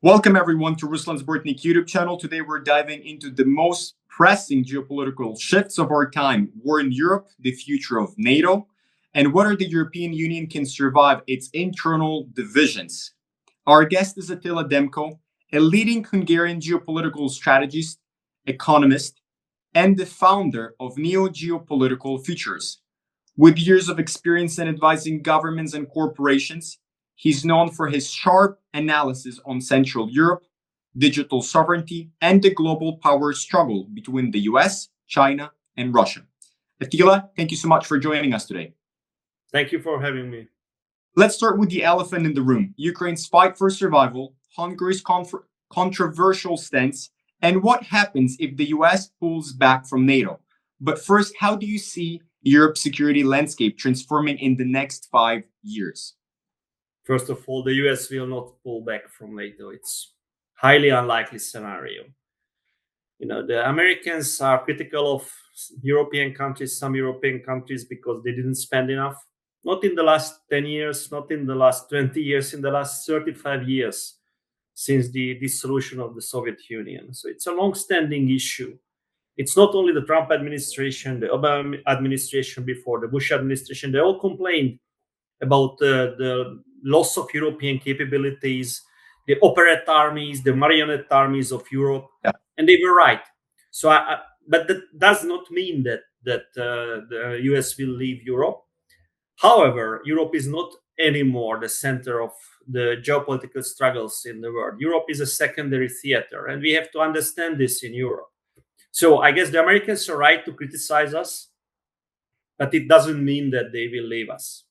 Welcome everyone to Ruslan's Bortnik YouTube channel. Today we're diving into the most pressing geopolitical shifts of our time: war in Europe, the future of NATO, and whether the European Union can survive its internal divisions. Our guest is Attila Demko, a leading Hungarian geopolitical strategist, economist, and the founder of Geopolitical Futures. With years of experience in advising governments and corporations, he's known for his sharp analysis on Central Europe, digital sovereignty, and the global power struggle between the US, China, and Russia. Attila, thank you so much for joining us today. Thank you for having me. Let's start with the elephant in the room: Ukraine's fight for survival, Hungary's controversial stance, and what happens if the US pulls back from NATO. But first, how do you see Europe's security landscape transforming in the next 5 years? First of all, the US will not pull back from NATO. It's highly unlikely scenario. The Americans are critical of European countries, some European countries, because they didn't spend enough. Not in the last 10 years, not in the last 20 years, in the last 35 years since the dissolution of the Soviet Union. So it's a long-standing issue. It's not only the Trump administration, the Obama administration before, the Bush administration. They all complained about the loss of European capabilities, the operette armies, the marionette armies of Europe, and they were right. So, but that does not mean that the US will leave Europe. However, Europe is not anymore the center of the geopolitical struggles in the world. Europe is a secondary theater, and we have to understand this in Europe. So I guess the Americans are right to criticize us, but it doesn't mean that they will leave us.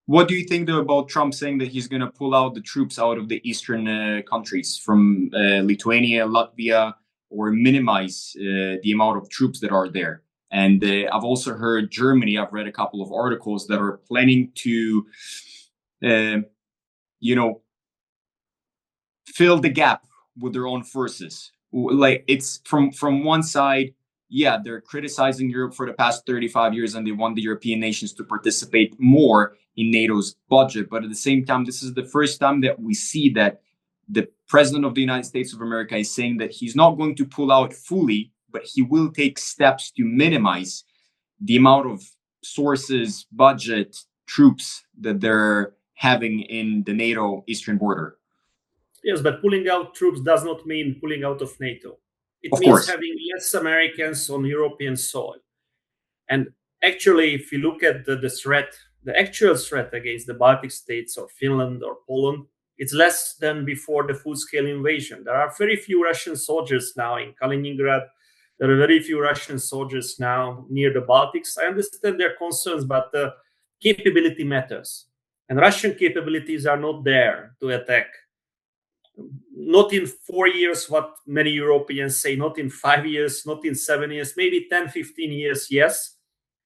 What do you think, though, about Trump saying that he's going to pull out the troops out of the eastern countries from Lithuania, Latvia, or minimize the amount of troops that are there? And I've also heard Germany, I've read a couple of articles that are planning to, fill the gap with their own forces. Like, it's from one side, yeah, they're criticizing Europe for the past 35 years and they want the European nations to participate more in NATO's budget. But at the same time, this is the first time that we see that the president of the United States of America is saying that he's not going to pull out fully, but he will take steps to minimize the amount of sources, budget, troops that they're having in the NATO eastern border. Yes, but pulling out troops does not mean pulling out of NATO. It of means course. Having less Americans on European soil. And actually, if you look at the threat, the actual threat against the Baltic states or Finland or Poland, it's less than before the full-scale invasion. There are very few Russian soldiers now in Kaliningrad. There are very few Russian soldiers now near the Baltics. I understand their concerns, but the capability matters. And Russian capabilities are not there to attack. Not in 4 years, what many Europeans say, not in 5 years, not in 7 years, maybe 10, 15 years, yes,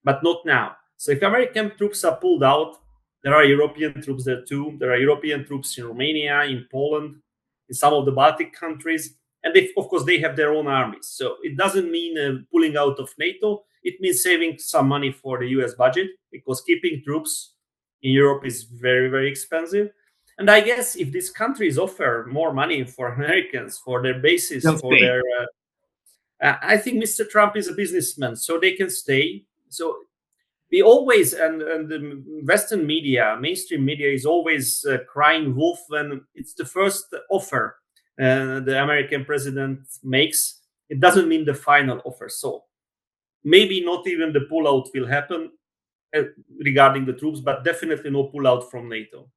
but not now. So if American troops are pulled out, there are European troops there too. There are European troops in Romania, in Poland, in some of the Baltic countries. And of course, they have their own armies. So it doesn't mean pulling out of NATO. It means saving some money for the US budget, because keeping troops in Europe is very, very expensive. And I guess if these countries offer more money for Americans, for their bases, I think Mr. Trump is a businessman, so they can stay. So we always, and the Western media, mainstream media, is always crying wolf when it's the first offer the American president makes. It doesn't mean the final offer. So maybe not even the pullout will happen regarding the troops, but definitely no pullout from NATO.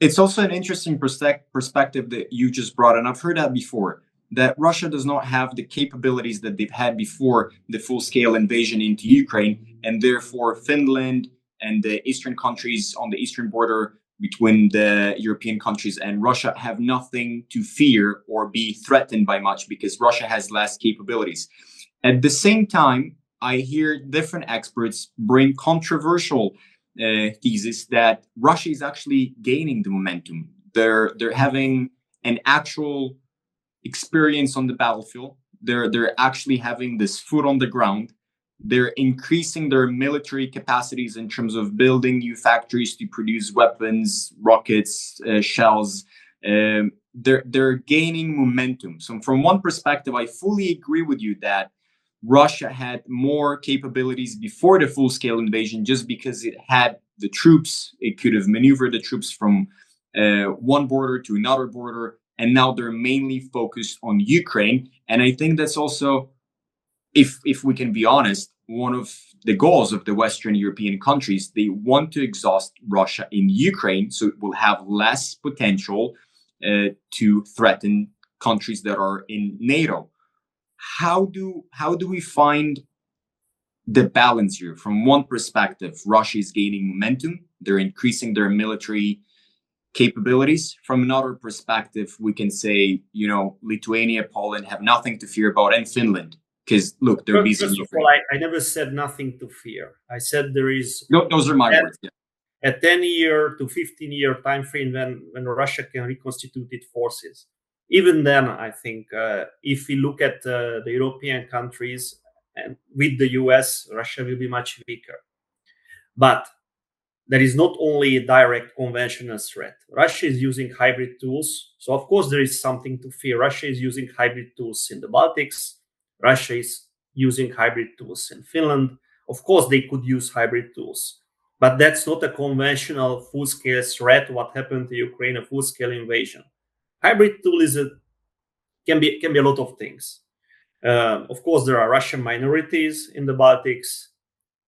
It's also an interesting perspective that you just brought, and I've heard that before, that Russia does not have the capabilities that they've had before the full-scale invasion into Ukraine, and therefore Finland and the eastern countries on the eastern border between the European countries and Russia have nothing to fear or be threatened by much, because Russia has less capabilities. At the same time, I hear different experts bring controversial thesis that Russia is actually gaining the momentum. They're having an actual experience on the battlefield. They're actually having this foot on the ground. They're increasing their military capacities in terms of building new factories to produce weapons, rockets, shells, they're gaining momentum. So from one perspective, I fully agree with you that Russia had more capabilities before the full-scale invasion, just because it had the troops. It could have maneuvered the troops from one border to another border, and now they're mainly focused on Ukraine. And I think that's also, if we can be honest, one of the goals of the Western European countries. They want to exhaust Russia in Ukraine, so it will have less potential to threaten countries that are in NATO. How do we find the balance here? From one perspective, Russia is gaining momentum; they're increasing their military capabilities. From another perspective, we can say, Lithuania, Poland have nothing to fear about, and Finland, because look, they're busy. First of all, I never said nothing to fear. I said there is no, those are my words. Yeah. A 10-year to 15-year time frame when Russia can reconstitute its forces. Even then, I think if we look at the European countries and with the US, Russia will be much weaker. But there is not only a direct conventional threat. Russia is using hybrid tools. So, of course, there is something to fear. Russia is using hybrid tools in the Baltics. Russia is using hybrid tools in Finland. Of course, they could use hybrid tools. But that's not a conventional full-scale threat. What happened to Ukraine, a full-scale invasion. Hybrid tool can be a lot of things. Of course, there are Russian minorities in the Baltics.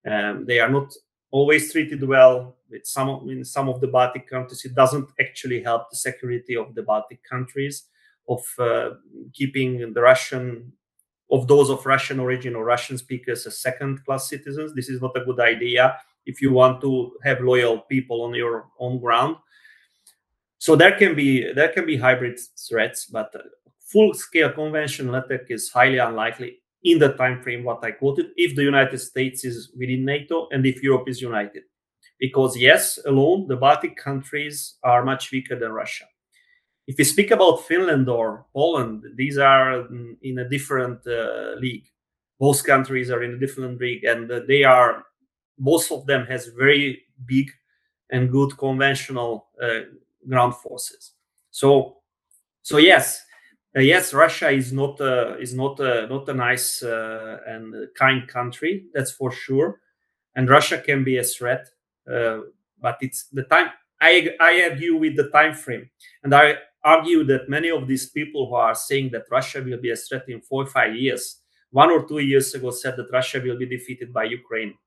They are not always treated well. In some of the Baltic countries, it doesn't actually help the security of the Baltic countries, of keeping those of Russian origin or Russian speakers as second-class citizens. This is not a good idea if you want to have loyal people on your own ground. So there can be hybrid threats, but full-scale conventional attack is highly unlikely in the time frame what I quoted, if the United States is within NATO and if Europe is united. Because yes, alone, the Baltic countries are much weaker than Russia. If we speak about Finland or Poland, these are in a different league. Both countries are in a different league, and both of them has very big and good conventional ground forces. So yes, Russia is not a nice and kind country, that's for sure, and Russia can be a threat, but it's the time. I argue with the time frame, and I argue that many of these people who are saying that Russia will be a threat in 4 or 5 years, 1 or 2 years ago said that Russia will be defeated by Ukraine.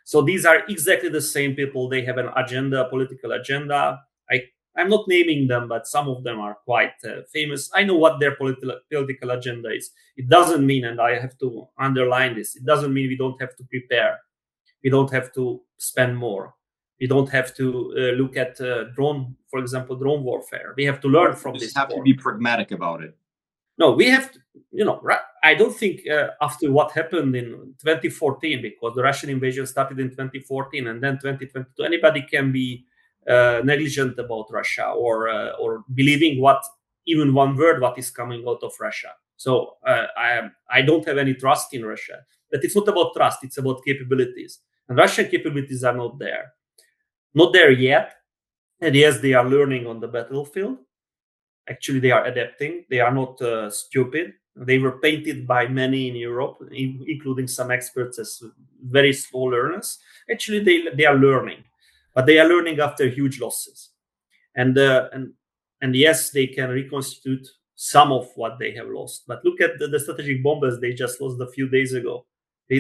So these are exactly the same people. They have an agenda, a political agenda. I'm not naming them, but some of them are quite famous. I know what their political agenda is. It doesn't mean, and I have to underline this, it doesn't mean we don't have to prepare. We don't have to spend more. We don't have to look at drone warfare. We have to learn from this. We just have to be pragmatic about it. No, we have to, I don't think after what happened in 2014, because the Russian invasion started in 2014 and then 2022, anybody can be negligent about Russia or believing even one word what is coming out of Russia. So I don't have any trust in Russia. But it's not about trust, it's about capabilities. And Russian capabilities are not there. Not there yet. And yes, they are learning on the battlefield. Actually, they are adapting. They are not stupid. They were painted by many in Europe, including some experts, as very slow learners. Actually, they are learning, but they are learning after huge losses. And yes, they can reconstitute some of what they have lost. But look at the strategic bombers they just lost a few days ago. They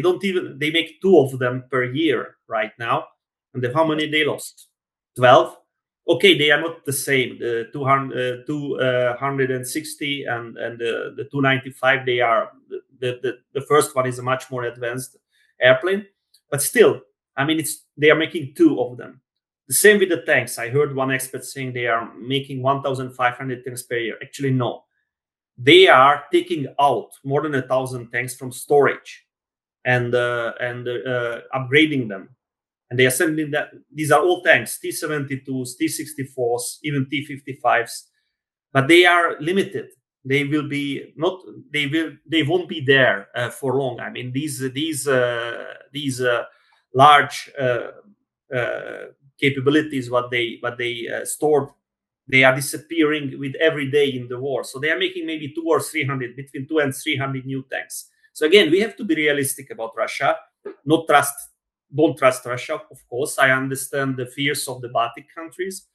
make 2 of them per year right now. And how many they lost? 12. Okay, they are not the same. The 260 and the 295. They are the first one is a much more advanced airplane, but still, I mean, they are making 2 of them. The same with the tanks. I heard one expert saying they are making 1,500 tanks per year. Actually, no. They are taking out more than 1,000 tanks from storage and upgrading them. And they are sending that. These are all tanks, T-72s, T-64s, even T-55s, but they are limited. They will be not. They won't be there for long. I mean, these large capabilities, what they stored they are disappearing with every day in the war. So they are making maybe 200 or 300, between 200 and 300 new tanks. So again, we have to be realistic about Russia. Don't trust Russia, of course. I understand the fears of the Baltic countries.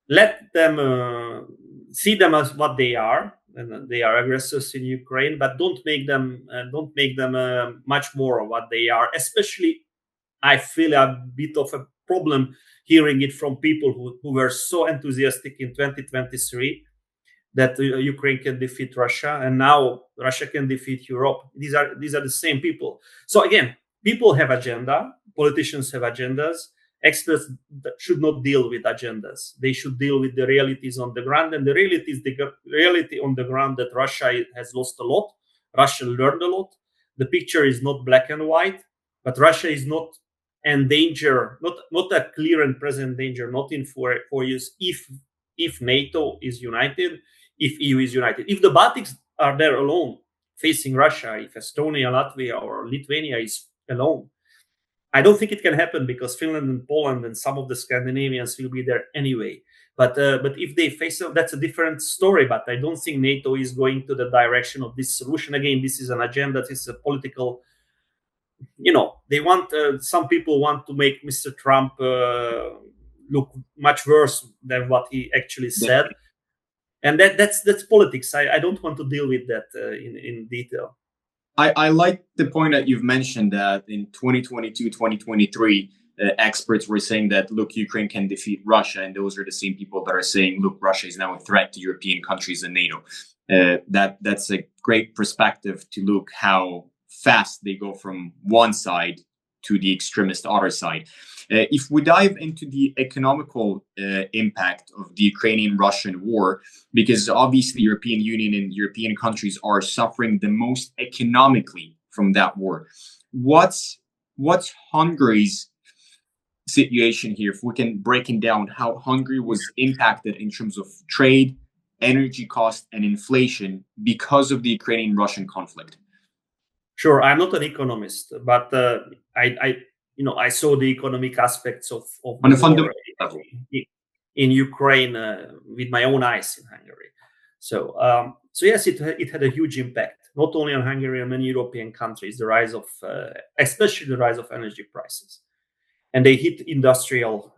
Let them see them as what they are, and they are aggressors in Ukraine. But don't make them much more of what they are. Especially, I feel a bit of a problem hearing it from people who were so enthusiastic in 2023 that Ukraine can defeat Russia, and now Russia can defeat Europe. These are the same people. So again, people have agenda, politicians have agendas. Experts should not deal with agendas. They should deal with the realities on the ground, and the reality on the ground that Russia has lost a lot. Russia learned a lot. The picture is not black and white, but Russia is not in danger, not a clear and present danger, not in 4 years. If NATO is united, if EU is united, if the Baltics are there alone facing Russia, if Estonia, Latvia, or Lithuania is alone, I don't think it can happen because Finland and Poland and some of the Scandinavians will be there anyway. But if they face it, that's a different story. But I don't think NATO is going to the direction of this solution. Again, this is an agenda. This is a political. They want. Some people want to make Mr. Trump look much worse than what he actually said. And that's politics. I don't want to deal with that in detail. I like the point that you've mentioned that in 2022, 2023, experts were saying that, look, Ukraine can defeat Russia. And those are the same people that are saying, look, Russia is now a threat to European countries and NATO. That's a great perspective to look how fast they go from one side to the extremist other side. If we dive into the economical impact of the Ukrainian-Russian war, because obviously European Union and European countries are suffering the most economically from that war. What's Hungary's situation here? If we can break it down, how Hungary was impacted in terms of trade, energy cost, and inflation because of the Ukrainian-Russian conflict. Sure, I'm not an economist, but I saw the economic aspects of on a fundamental level in Ukraine with my own eyes in Hungary. So yes, it had a huge impact, not only on Hungary and many European countries. The rise of, especially the rise of energy prices, and they hit industrial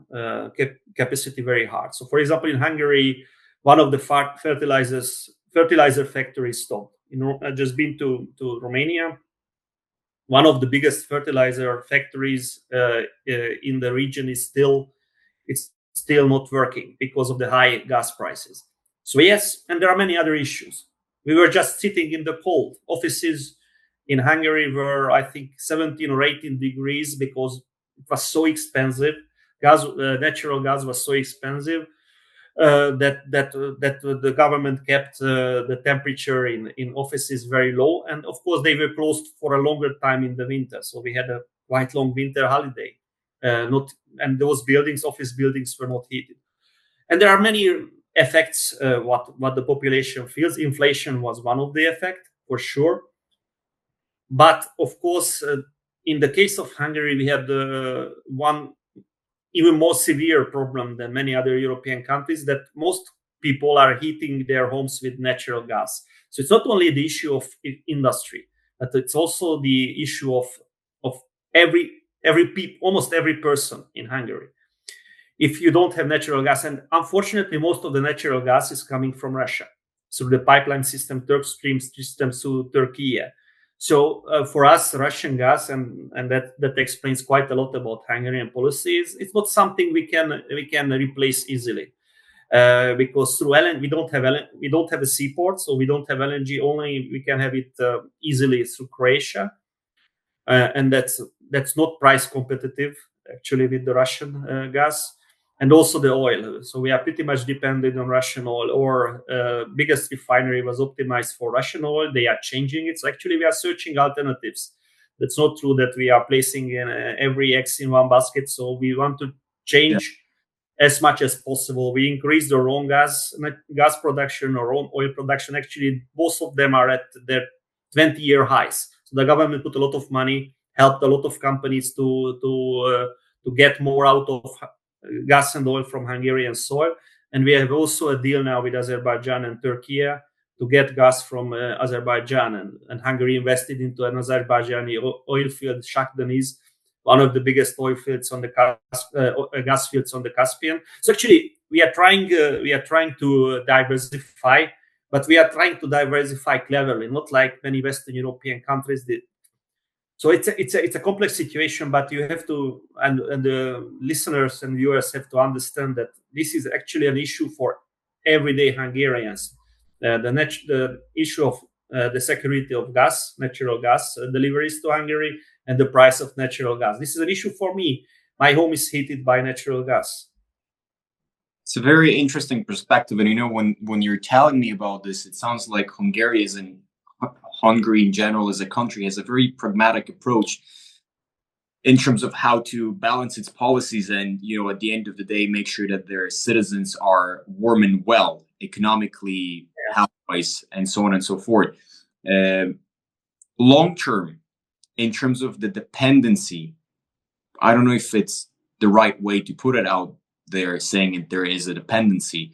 capacity very hard. So, for example, in Hungary, one of the fertilizer factories stopped. I've just been to Romania. One of the biggest fertilizer factories in the region is still not working because of the high gas prices. So yes, and there are many other issues. We were just sitting in the cold. Offices in Hungary were, I think, 17 or 18 degrees because it was so expensive. Natural gas was so expensive that the government kept the temperature in offices very low, and of course they were closed for a longer time in the winter. So we had a quite long winter holiday. And those office buildings, were not heated. And there are many effects what the population feels. Inflation was one of the effects for sure. But of course, in the case of Hungary, we had one even more severe problem than many other European countries, that most people are heating their homes with natural gas. So it's not only the issue of industry, but it's also the issue of almost every person in Hungary. If you don't have natural gas, and unfortunately most of the natural gas is coming from Russia through the pipeline system, Turk Stream system through Turkey. So for us, Russian gas, and that explains quite a lot about Hungarian policies. It's not something we can replace easily, because through LNG we don't have a seaport, so we don't have LNG. Only we can have it easily through Croatia, and that's not price competitive actually with the Russian gas. And also the oil. So we are pretty much dependent on Russian oil. Our biggest refinery was optimized for Russian oil. They are changing it. So actually we are searching alternatives. That's not true that we are placing in every eggs in one basket. So we want to change as much as possible. We increased our own gas production, our own oil production. Actually, both of them are at their 20-year highs. So the government put a lot of money, helped a lot of companies to get more out of gas and oil from Hungarian soil. And we have also a deal now with Azerbaijan and Turkey to get gas from Azerbaijan. And Hungary invested into an Azerbaijani oil field, Shah Deniz, one of the biggest oil fields on the gas fields on the Caspian. So actually, we are trying to diversify, but we are trying to diversify cleverly, not like many Western European countries did. So it's a complex situation, but you have to, and the listeners and viewers have to understand that this is actually an issue for everyday Hungarians. The issue of the security of gas, natural gas deliveries to Hungary, and the price of natural gas. This is an issue for me. My home is heated by natural gas. It's a very interesting perspective, and when you're telling me about this, it sounds like Hungary in general as a country has a very pragmatic approach in terms of how to balance its policies and, at the end of the day, make sure that their citizens are warm and well economically, health-wise, and so on and so forth. Long term, in terms of the dependency, I don't know if it's the right way to put it out there, saying there is a dependency.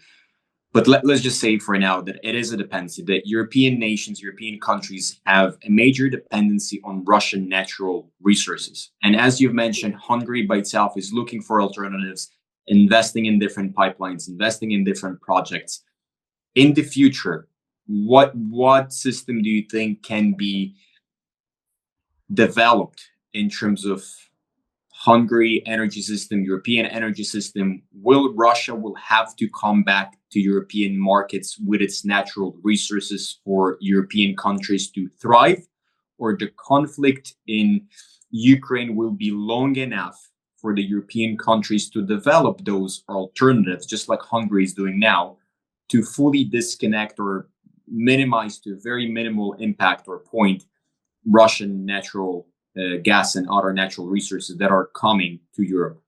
But let's just say for now that it is a dependency, that European nations, European countries have a major dependency on Russian natural resources. And as you've mentioned, Hungary by itself is looking for alternatives, investing in different pipelines, investing in different projects. In the future, what system do you think can be developed in terms of Hungary energy system, European energy system? Russia will have to come back to European markets with its natural resources for European countries to thrive, or the conflict in Ukraine will be long enough for the European countries to develop those alternatives, just like Hungary is doing now, to fully disconnect or minimize to a very minimal impact or point Russian natural gas and other natural resources that are coming to Europe?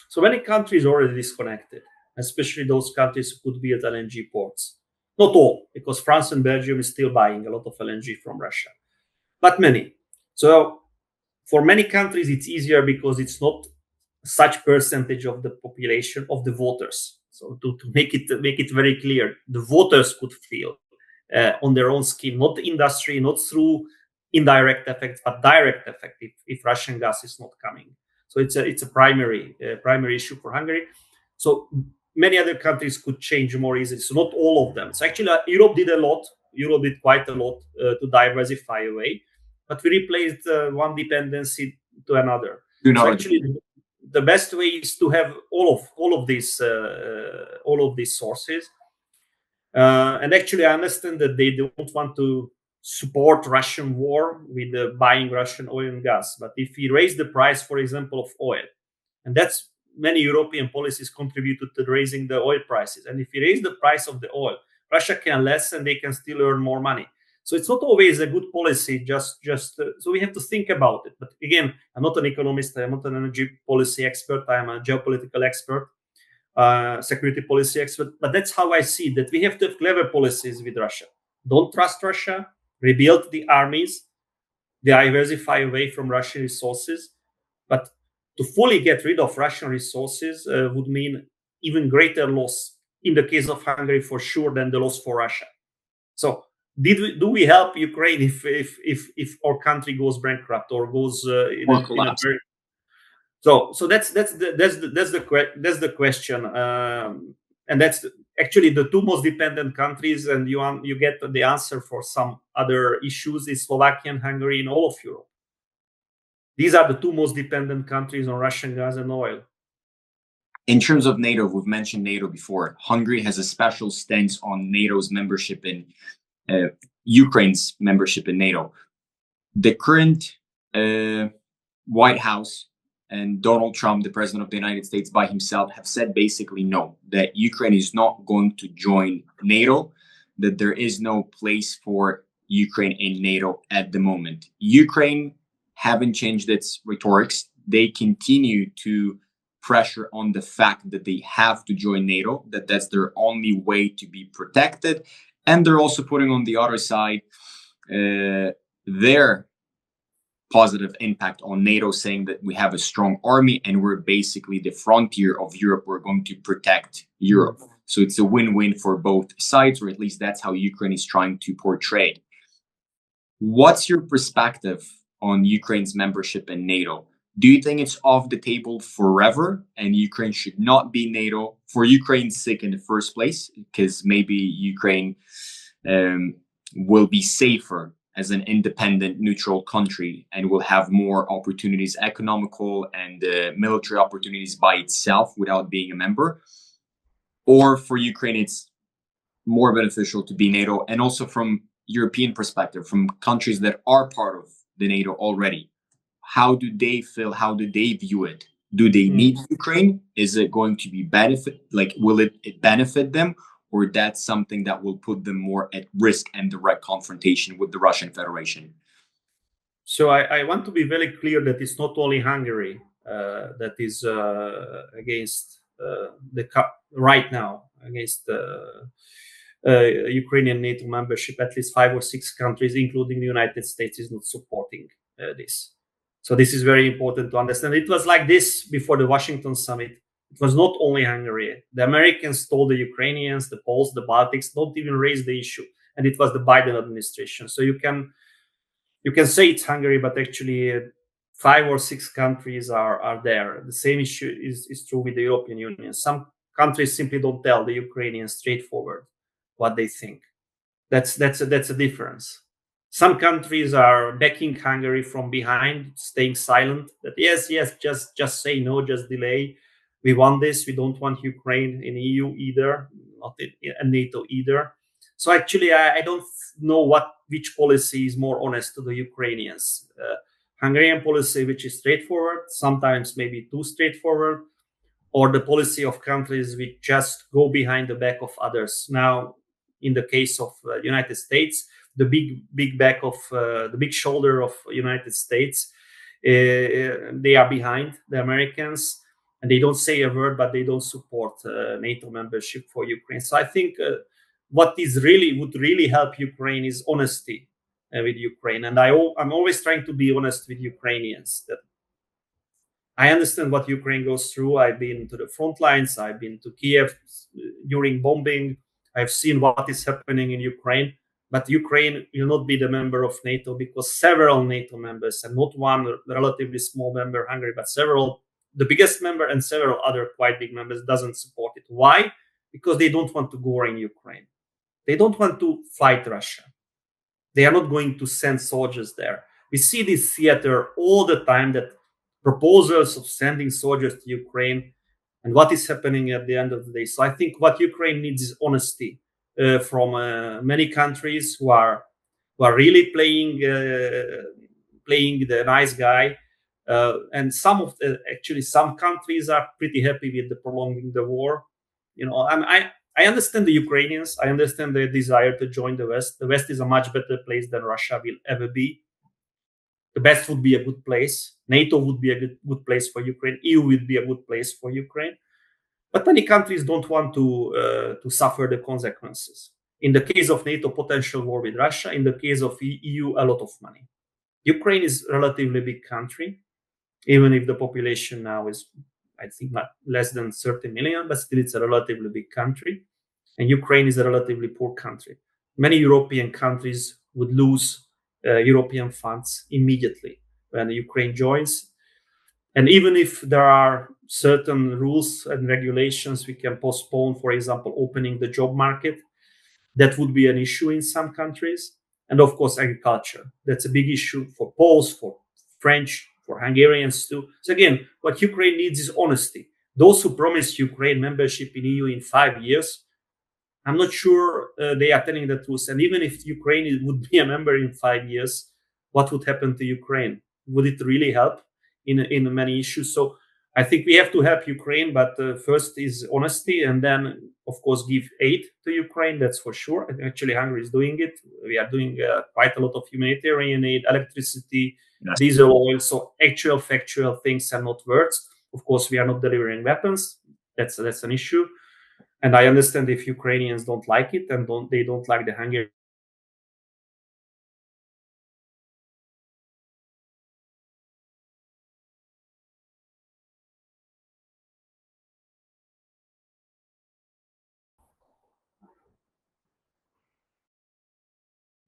So many countries already disconnected, especially those countries who could be at LNG ports. Not all, because France and Belgium is still buying a lot of LNG from Russia, but many. So for many countries, it's easier because it's not such percentage of the population of the voters. So to make it very clear, the voters could feel on their own skin, not the industry, not through indirect effects, but direct effect if Russian gas is not coming. So it's a primary issue for Hungary. So many other countries could change more easily. So not all of them. So actually, Europe did a lot. Europe did quite a lot to diversify away, but we replaced one dependency to another. So actually, the best way is to have all of these sources. And actually, I understand that they don't want to support Russian war with buying Russian oil and gas. But if we raise the price, for example, of oil, and that's many European policies contributed to raising the oil prices. And if we raise the price of the oil, Russia can less and they can still earn more money. So it's not always a good policy. So we have to think about it. But again, I'm not an economist. I'm not an energy policy expert. I'm a geopolitical expert, security policy expert. But that's how I see that we have to have clever policies with Russia. Don't trust Russia. Rebuild the armies. Diversify away from Russian resources. But to fully get rid of Russian resources would mean even greater loss in the case of Hungary for sure than the loss for Russia. So do we help Ukraine if our country goes bankrupt or goes in a very... So that's the question, and that's actually the two most dependent countries, and you get the answer for some other issues is Slovakia and Hungary in all of Europe. These are the two most dependent countries on Russian gas and oil. In terms of NATO, we've mentioned NATO before. Hungary has a special stance on NATO's membership in Ukraine's membership in NATO. The current White House and Donald Trump, the president of the United States by himself, have said basically no, that Ukraine is not going to join NATO, that there is no place for Ukraine in NATO at the moment. Ukraine haven't changed its rhetorics. They continue to pressure on the fact that they have to join NATO, that that's their only way to be protected. And they're also putting on the other side their positive impact on NATO, saying that we have a strong army and we're basically the frontier of Europe. We're going to protect Europe. So it's a win-win for both sides, or at least that's how Ukraine is trying to portray it. What's your perspective on Ukraine's membership in NATO? Do you think it's off the table forever and Ukraine should not be NATO for Ukraine's sake in the first place? Because maybe Ukraine will be safer as an independent, neutral country and will have more opportunities, economical and military opportunities by itself without being a member. Or for Ukraine, it's more beneficial to be NATO, and also from European perspective, from countries that are part of the NATO already. How do they feel? How do they view it? Do they need Ukraine? Is it going to be will it benefit them? Or that's something that will put them more at risk and direct confrontation with the Russian Federation? So I want to be very clear that it's not only Hungary that is against right now against Ukrainian NATO membership. At least 5 or 6 countries, including the United States, is not supporting this. So this is very important to understand. It was like this before the Washington summit. It was not only Hungary. The Americans told the Ukrainians, the Poles, the Baltics, don't even raise the issue. And it was the Biden administration. So you can say it's Hungary, but actually 5 or 6 countries are there. The same issue is true with the European Union. Some countries simply don't tell the Ukrainians straightforward what they think. That's a difference. Some countries are backing Hungary from behind, staying silent. That yes, just say no, just delay. We want this. We don't want Ukraine in EU either, not in NATO either. So actually, I don't know which policy is more honest to the Ukrainians. Hungarian policy, which is straightforward, sometimes maybe too straightforward, or the policy of countries which just go behind the back of others. Now, in the case of United States, the big back of the big shoulder of United States, they are behind the Americans, and they don't say a word, but they don't support NATO membership for Ukraine. So I think what would really help Ukraine is honesty with Ukraine, and I'm always trying to be honest with Ukrainians. That I understand what Ukraine goes through. I've been to the front lines. I've been to Kiev during bombing. I've seen what is happening in Ukraine. But Ukraine will not be the member of NATO because several NATO members, and not one relatively small member, Hungary, but several, the biggest member and several other quite big members, doesn't support it. Why? Because they don't want to go in Ukraine. They don't want to fight Russia. They are not going to send soldiers there. We see this theater all the time, that proposals of sending soldiers to Ukraine, and what is happening at the end of the day. So I think what Ukraine needs is honesty from many countries who are really playing the nice guy, and some countries are pretty happy with the prolonging the war. I understand the Ukrainians. I understand their desire to join the West. The West is a much better place than Russia will ever be. The best would be a good place. NATO would be a good place for Ukraine. EU would be a good place for Ukraine. But many countries don't want to suffer the consequences. In the case of NATO, potential war with Russia. In the case of EU, a lot of money. Ukraine is a relatively big country, even if the population now is, I think, not less than 30 million, but still it's a relatively big country. And Ukraine is a relatively poor country. Many European countries would lose European funds immediately when Ukraine joins. And even if there are certain rules and regulations, we can postpone, for example, opening the job market. That would be an issue in some countries. And of course, agriculture. That's a big issue for Poles, for French, for Hungarians too. So again, what Ukraine needs is honesty. Those who promised Ukraine membership in EU in 5 years, I'm not sure they are telling the truth. And even if Ukraine would be a member in 5 years, what would happen to Ukraine? Would it really help in many issues? So I think we have to help Ukraine, but first is honesty, and then, of course, give aid to Ukraine. That's for sure. And actually, Hungary is doing it. We are doing quite a lot of humanitarian aid, electricity, diesel oil. So actual, factual things and not words. Of course, we are not delivering weapons. That's an issue. And I understand if Ukrainians don't like it and they don't like the Hungarian.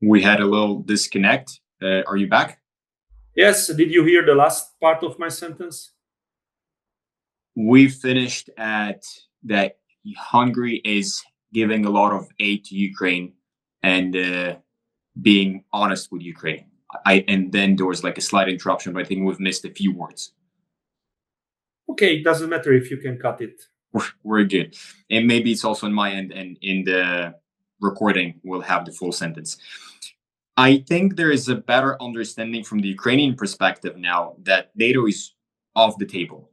We had a little disconnect. Are you back? Yes. Did you hear the last part of my sentence? We finished at that Hungary is giving a lot of aid to Ukraine and being honest with Ukraine. And then there was like a slight interruption, but I think we've missed a few words. Okay, it doesn't matter if you can cut it. We're good. And maybe it's also on my end, and in the recording we'll have the full sentence. I think there is a better understanding from the Ukrainian perspective now that NATO is off the table.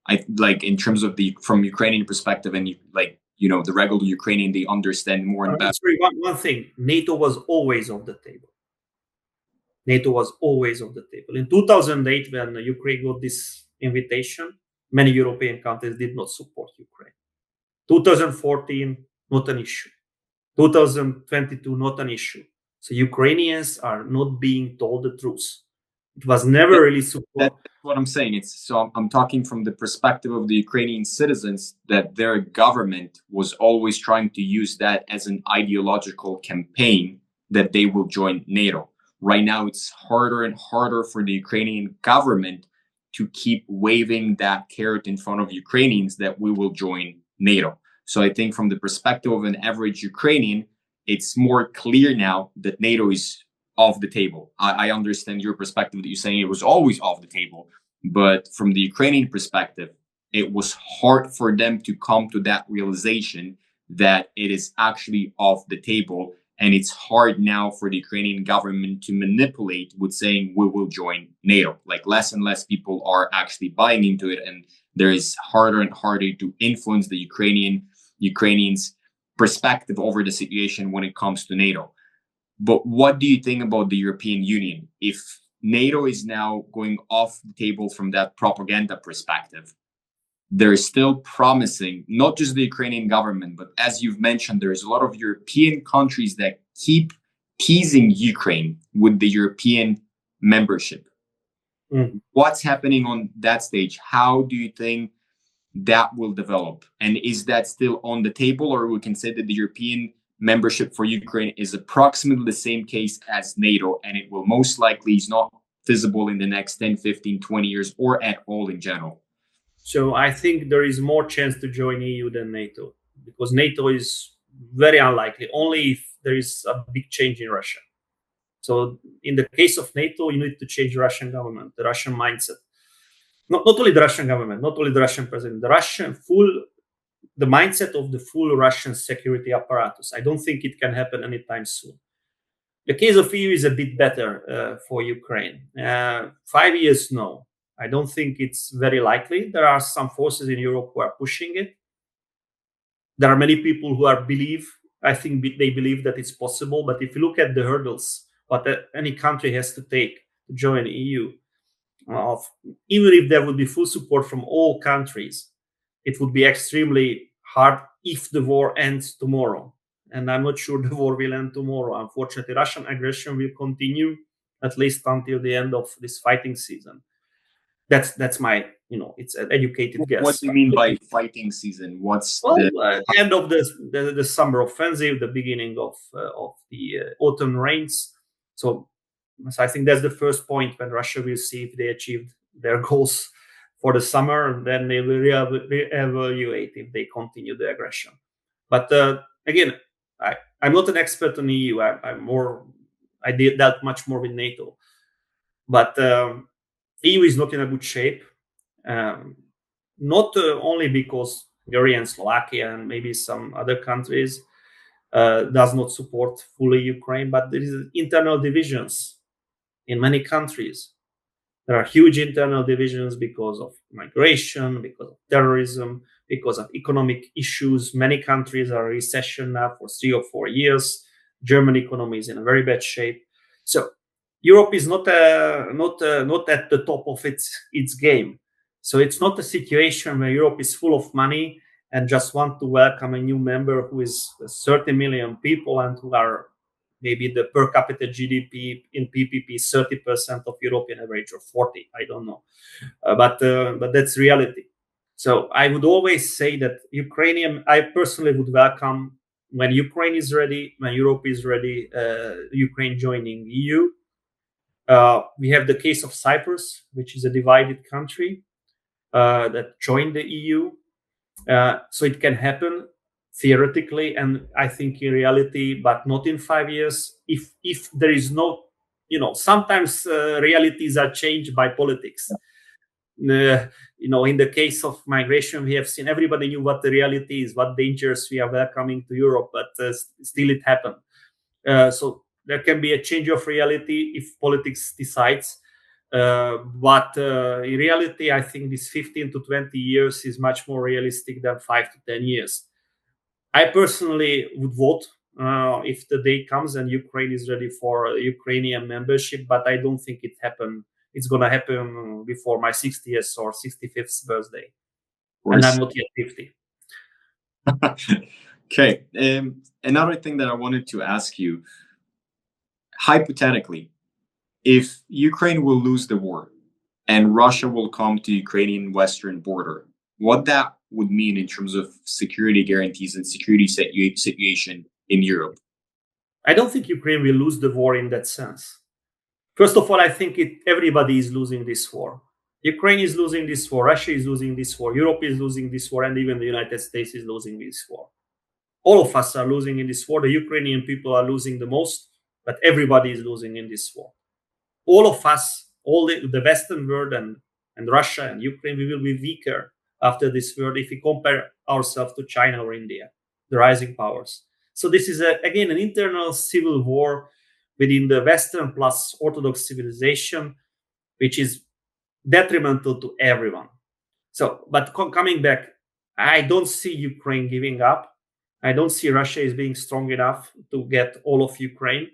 I like in terms of from Ukrainian perspective, and the regular Ukrainian, they understand more and better. Sorry, one thing. NATO was always off the table. NATO was always off the table. In 2008, when Ukraine got this invitation, many European countries did not support Ukraine. 2014, not an issue. 2022, not an issue. So Ukrainians are not being told the truth. It was never really supported. That's what I'm saying. I'm talking from the perspective of the Ukrainian citizens, that their government was always trying to use that as an ideological campaign that they will join NATO. Right now, it's harder and harder for the Ukrainian government to keep waving that carrot in front of Ukrainians that we will join NATO. So I think from the perspective of an average Ukrainian, it's more clear now that NATO is off the table. I understand your perspective that you're saying it was always off the table, but from the Ukrainian perspective, it was hard for them to come to that realization that it is actually off the table. And it's hard now for the Ukrainian government to manipulate with saying we will join NATO. Like less and less people are actually buying into it, and there is harder and harder to influence the Ukrainians' perspective over the situation when it comes to NATO. But what do you think about the European Union? If NATO is now going off the table from that propaganda perspective, they're still promising, not just the Ukrainian government, but as you've mentioned, there's a lot of European countries that keep teasing Ukraine with the European membership. What's happening on that stage? How do you think that will develop? And is that still on the table, or we can say that the European membership for Ukraine is approximately the same case as NATO, and it will most likely is not feasible in the next 10, 15, 20 years or at all in general? So I think there is more chance to join EU than NATO, because NATO is very unlikely, only if there is a big change in Russia. So in the case of NATO, you need to change the Russian government, the Russian mindset. Not only the Russian government, not only the Russian president, the mindset of the full Russian security apparatus. I don't think it can happen anytime soon. The case of EU is a bit better for Ukraine. 5 years, no. I don't think it's very likely. There are some forces in Europe who are pushing it. There are many people who I think they believe that it's possible. But if you look at the hurdles, what any country has to take to join the EU, even if there would be full support from all countries, it would be extremely hard if the war ends tomorrow. And I'm not sure the war will end tomorrow. Unfortunately, Russian aggression will continue at least until the end of this fighting season. That's my, it's an educated guess. What do you mean by fighting season? The end of the summer offensive, the beginning of the autumn rains. So I think that's the first point when Russia will see if they achieved their goals for the summer, and then they will reevaluate if they continue the aggression. But again, I'm not an expert on EU. I did that much more with NATO. But EU is not in a good shape, not only because Hungary and Slovakia and maybe some other countries does not support fully Ukraine, but there is internal divisions in many countries. There are huge internal divisions because of migration, because of terrorism, because of economic issues. Many countries are in recession now for 3 or 4 years. German economy is in a very bad shape. So Europe is not at the top of its game. So it's not a situation where Europe is full of money and just want to welcome a new member who is 30 million people and who are maybe the per capita GDP in PPP 30% of European average or 40. I don't know, but that's reality. So I would always say that I personally would welcome when Ukraine is ready, when Europe is ready, Ukraine joining EU. We have the case of Cyprus, which is a divided country that joined the EU. So it can happen theoretically, and I think in reality, but not in 5 years. If there is no, sometimes realities are changed by politics. In the case of migration, we have seen everybody knew what the reality is, what dangers we are welcoming to Europe, but still it happened. So there can be a change of reality if politics decides. But in reality, I think this 15 to 20 years is much more realistic than 5 to 10 years. I personally would vote if the day comes and Ukraine is ready for Ukrainian membership, but I don't think it's going to happen before my 60th or 65th birthday. And I'm not yet 50. Okay. Another thing that I wanted to ask you, hypothetically, if Ukraine will lose the war and Russia will come to Ukrainian western border, what that would mean in terms of security guarantees and security situation in Europe? I don't think Ukraine will lose the war in that sense. First of all, I think everybody is losing this war. Ukraine is losing this war, Russia is losing this war, Europe is losing this war, and even the United States is losing this war. All of us are losing in this war. The Ukrainian people are losing the most, but everybody is losing in this war. All of us, all the Western world and Russia and Ukraine, we will be weaker after this war if we compare ourselves to China or India, the rising powers. So this is, again, an internal civil war within the Western plus Orthodox civilization, which is detrimental to everyone. So, but coming back, I don't see Ukraine giving up. I don't see Russia as being strong enough to get all of Ukraine.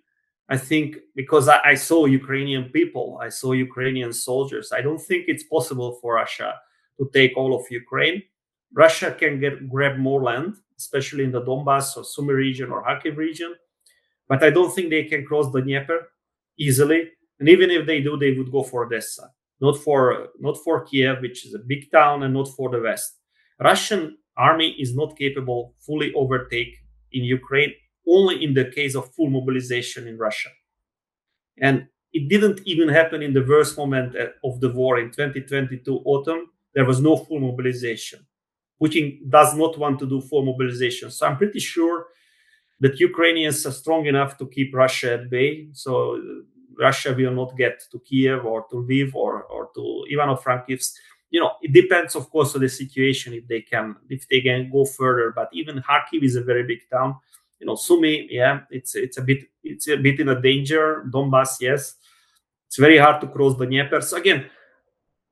I think because I saw Ukrainian people, I saw Ukrainian soldiers. I don't think it's possible for Russia to take all of Ukraine. Russia can grab more land, especially in the Donbass or Sumy region or Kharkiv region. But I don't think they can cross the Dnieper easily. And even if they do, they would go for Odessa, not for Kiev, which is a big town, and not for the West. Russian army is not capable fully overtake in Ukraine, only in the case of full mobilization in Russia. And it didn't even happen in the worst moment of the war in 2022 autumn. There was no full mobilization. Putin does not want to do full mobilization. So I'm pretty sure that Ukrainians are strong enough to keep Russia at bay. So Russia will not get to Kiev or to Lviv or to Ivano-Frankivsk. It depends, of course, on the situation if they can go further. But even Kharkiv is a very big town. Sumy, yeah, it's a bit in a danger. Donbass, yes, it's very hard to cross the Dnieper. So again,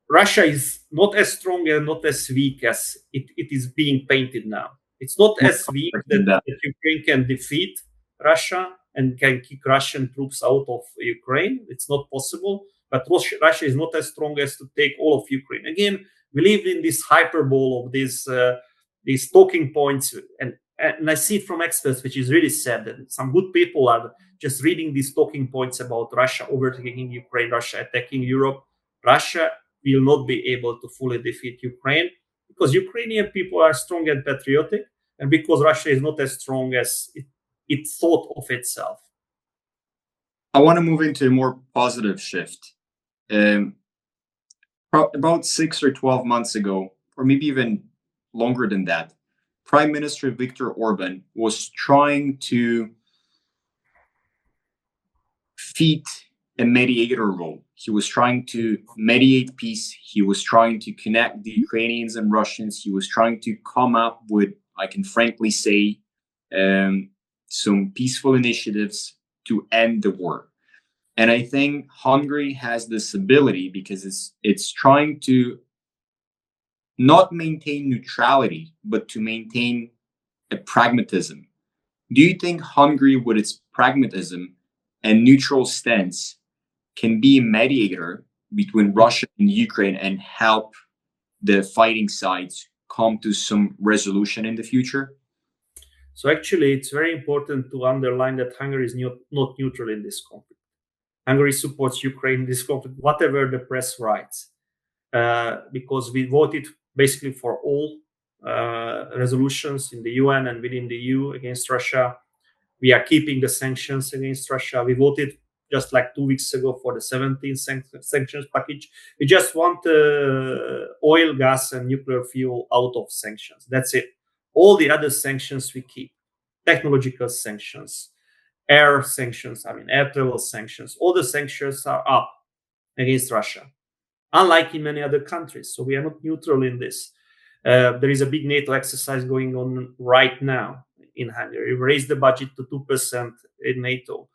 Russia is not as strong and not as weak as it is being painted now. It's not as weak that Ukraine can defeat Russia and can kick Russian troops out of Ukraine. It's not possible. But Russia is not as strong as to take all of Ukraine. Again, we live in this hyperbole of these talking points. And I see it from experts, which is really sad that some good people are just reading these talking points about Russia overtaking Ukraine, Russia attacking Europe. Russia will not be able to fully defeat Ukraine because Ukrainian people are strong and patriotic, and because Russia is not as strong as it thought of itself. I want to move into a more positive shift. About 6 or 12 months ago, or maybe even longer than that, Prime Minister Viktor Orban was trying to feed a mediator role. He was trying to mediate peace. He was trying to connect the Ukrainians and Russians. He was trying to come up with, I can frankly say, some peaceful initiatives to end the war. And I think Hungary has this ability because it's trying to not maintain neutrality, but to maintain a pragmatism. Do you think Hungary, with its pragmatism and neutral stance, can be a mediator between Russia and Ukraine and help the fighting sides come to some resolution in the future? So actually, it's very important to underline that Hungary is not neutral in this conflict. Hungary supports Ukraine in this conflict, whatever the press writes, because we voted basically for all resolutions in the UN and within the EU against Russia. We are keeping the sanctions against Russia. We voted just like 2 weeks ago for the 17th sanctions package. We just want oil, gas, and nuclear fuel out of sanctions. That's it. All the other sanctions we keep. Technological sanctions, air sanctions, air travel sanctions. All the sanctions are up against Russia, unlike in many other countries. So we are not neutral in this. There is a big NATO exercise going on right now in Hungary. We raised the budget to 2% in NATO,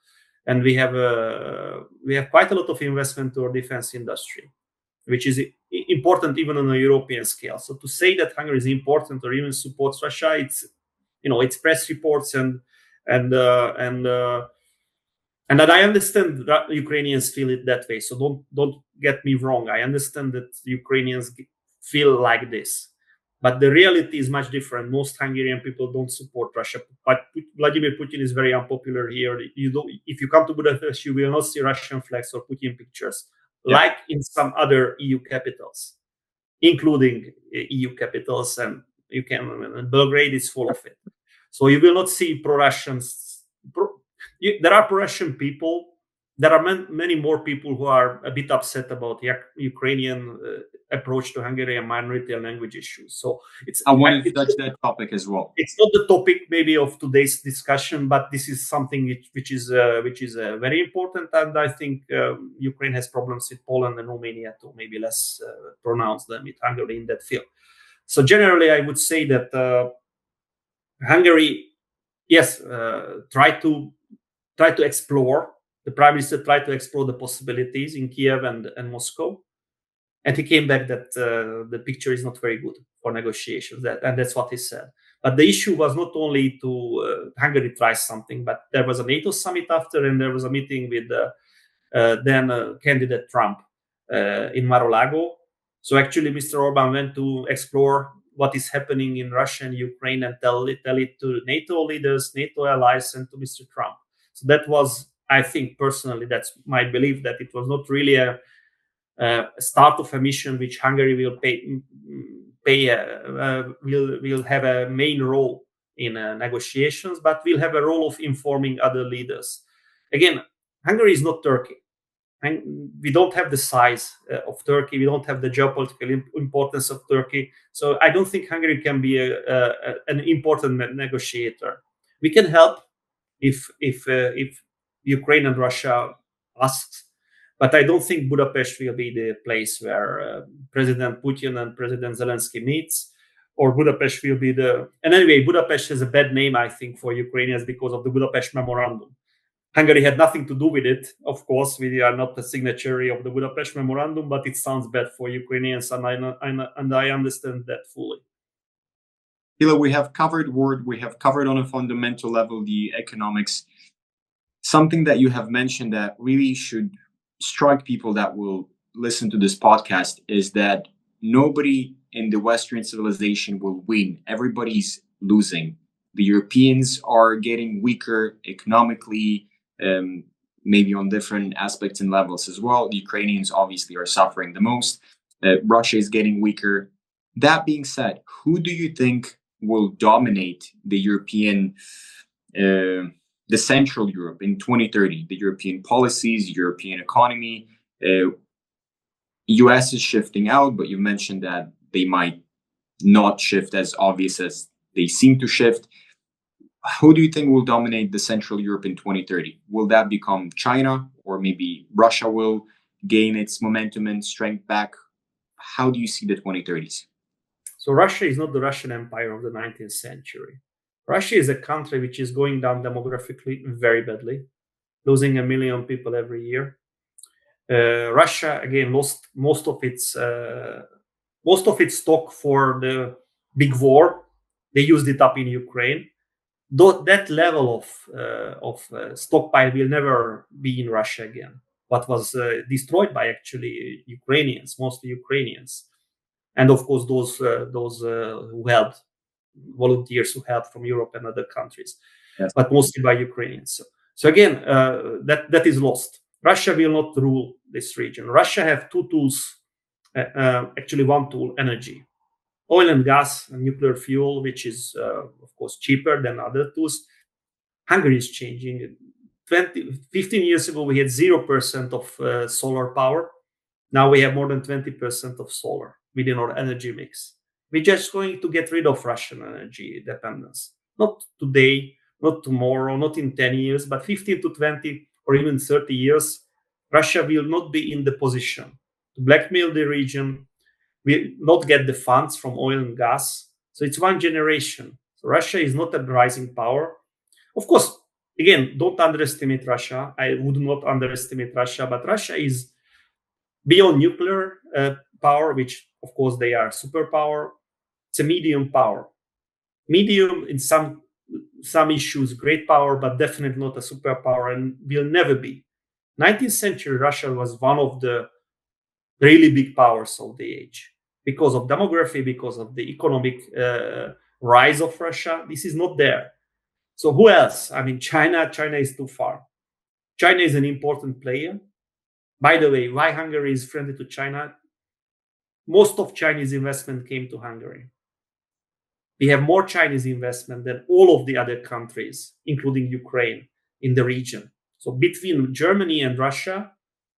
and we have quite a lot of investment to our defense industry, which is important even on a European scale. So to say that Hungary is important or even supports Russia, it's press reports and that I understand that Ukrainians feel it that way. So don't get me wrong. I understand that Ukrainians feel like this, but the reality is much different. Most Hungarian people don't support Russia, but Vladimir Putin is very unpopular here. If you come to Budapest, you will not see Russian flags or Putin pictures, like in some other EU capitals, including EU capitals, and Belgrade is full of it. So you will not see pro-Russians. There are pro-Russian people. There are many more people who are a bit upset about the Ukrainian approach to Hungarian minority and language issues. So I wanted to touch that topic as well. It's not the topic maybe of today's discussion, but this is something which is very important. And I think Ukraine has problems with Poland and Romania too, maybe less pronounced than with Hungary in that field. So generally, I would say that Hungary, yes, try to explore. The prime minister tried to explore the possibilities in Kiev and Moscow, and he came back that the picture is not very good for negotiations. And that's what he said. But the issue was not only to Hungary try something, but there was a NATO summit after, and there was a meeting with then candidate Trump in Mar-a-Lago. So actually, Mr. Orban went to explore what is happening in Russia and Ukraine and tell it to NATO leaders, NATO allies, and to Mr. Trump. So that was, I think personally, that's my belief, that it was not really a start of a mission which Hungary will will have a main role in negotiations, but will have a role of informing other leaders. Again, Hungary is not Turkey. We don't have the size of Turkey. We don't have the geopolitical importance of Turkey. So I don't think Hungary can be an important negotiator. We can help if Ukraine and Russia asks, but I don't think Budapest will be the place where President Putin and President Zelensky meets, or Budapest will be and anyway, Budapest has a bad name, I think, for Ukrainians because of the Budapest Memorandum. Hungary had nothing to do with it, of course. We are not a signatory of the Budapest Memorandum, but it sounds bad for Ukrainians, and I understand that fully. Attila, we have covered we have covered on a fundamental level the economics. Something that you have mentioned that really should strike people that will listen to this podcast is that nobody in the Western civilization will win. Everybody's losing. The Europeans are getting weaker economically, maybe on different aspects and levels as well. The Ukrainians obviously are suffering the most. Russia is getting weaker. That being said, who do you think will dominate the European, the Central Europe in 2030? The European policies, European economy. US is shifting out, but you mentioned that they might not shift as obvious as they seem to shift. Who do you think will dominate the Central Europe in 2030? Will that become China, or maybe Russia will gain its momentum and strength back? How do you see the 2030s? So Russia is not the Russian Empire of the 19th century. Russia is a country which is going down demographically very badly, losing 1 million people every year. Russia again lost most of its stock for the big war. They used it up in Ukraine. Though that level of stockpile will never be in Russia again. What was destroyed by actually Ukrainians, mostly Ukrainians, and of course those who helped, volunteers who helped from Europe and other countries, yes, but mostly by Ukrainians. So again, that is lost. Russia will not rule this region. Russia have two tools. Actually, one tool: energy. oil and gas and nuclear fuel, which is, of course, cheaper than other tools. Hungary is changing. 15 years ago, we had 0% of solar power. Now we have more than 20% of solar within our energy mix. We're just going to get rid of Russian energy dependence. Not today, not tomorrow, not in 10 years, but 15 to 20 or even 30 years, Russia will not be in the position to blackmail the region, will not get the funds from oil and gas. So it's one generation. So Russia is not a rising power. Of course, again, don't underestimate Russia. I would not underestimate Russia, but Russia is beyond nuclear power, which of course they are superpower. It's a medium power. Medium in some issues, great power, but definitely not a superpower, and will never be. 19th century Russia was one of the really big powers of the age because of demography, because of the economic rise of Russia. This is not there. So who else? I mean, China is too far. China is an important player. By the way, why Hungary is friendly to China? Most of Chinese investment came to Hungary. We have more Chinese investment than all of the other countries, including Ukraine, in the region. So between Germany and Russia,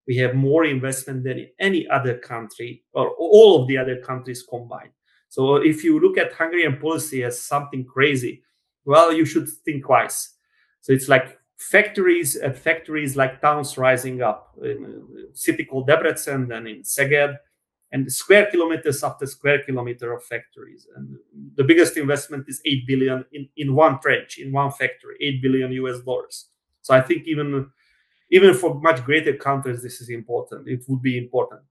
we have more investment than any other country or all of the other countries combined. So if you look at Hungarian policy as something crazy, well, you should think twice. So it's like factories like towns rising up in a city called Debrecen and in Szeged, and square kilometers after square kilometer of factories. And the biggest investment is 8 billion in one trench, in one factory, $8 billion US. So I think even for much greater countries, this is important. It would be important,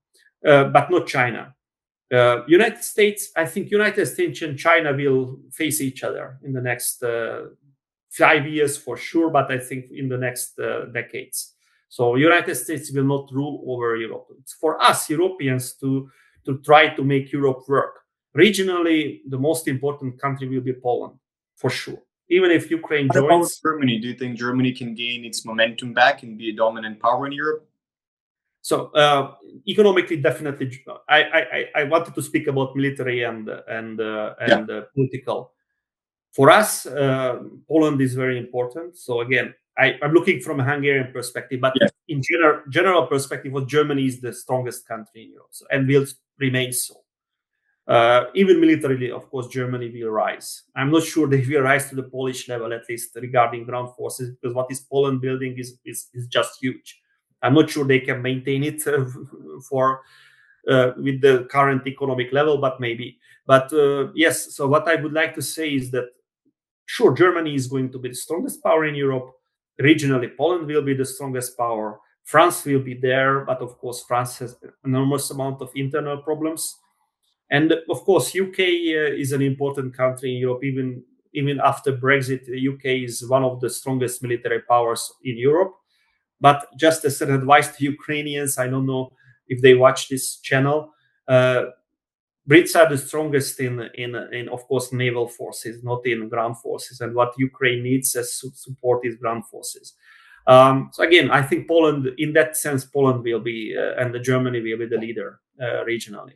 but not China. United States, I think United States and China will face each other in the next 5 years for sure, but I think in the next decades. So United States will not rule over Europe. It's for us Europeans to try to make Europe work. Regionally, the most important country will be Poland, for sure. Even if Ukraine What about joins. Germany? Do you think Germany can gain its momentum back and be a dominant power in Europe? So economically, definitely, I wanted to speak about military and political. For us, Poland is very important. So again, I'm looking from a Hungarian perspective, but in general perspective, Germany is the strongest country in Europe, and will remain so. Even militarily, of course, Germany will rise. I'm not sure they will rise to the Polish level, at least regarding ground forces, because what is Poland building is just huge. I'm not sure they can maintain it with the current economic level, but maybe. But yes, so what I would like to say is that, sure, Germany is going to be the strongest power in Europe. Regionally, Poland will be the strongest power. France will be there, but of course, France has an enormous amount of internal problems. And of course, UK is an important country in Europe. Even after Brexit, the UK is one of the strongest military powers in Europe. But just as an advice to Ukrainians, I don't know if they watch this channel. Brits are the strongest in of course naval forces, not in ground forces. And what Ukraine needs as support is ground forces. So again, I think Poland, in that sense, Poland will be and Germany will be the leader regionally.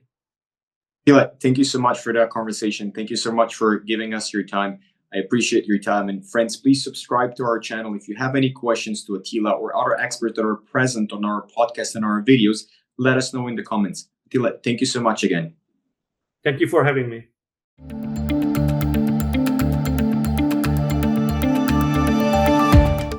Attila, thank you so much for that conversation. Thank you so much for giving us your time. I appreciate your time. And friends, please subscribe to our channel. If you have any questions to Attila or other experts that are present on our podcast and our videos, let us know in the comments. Attila, thank you so much again. Thank you for having me.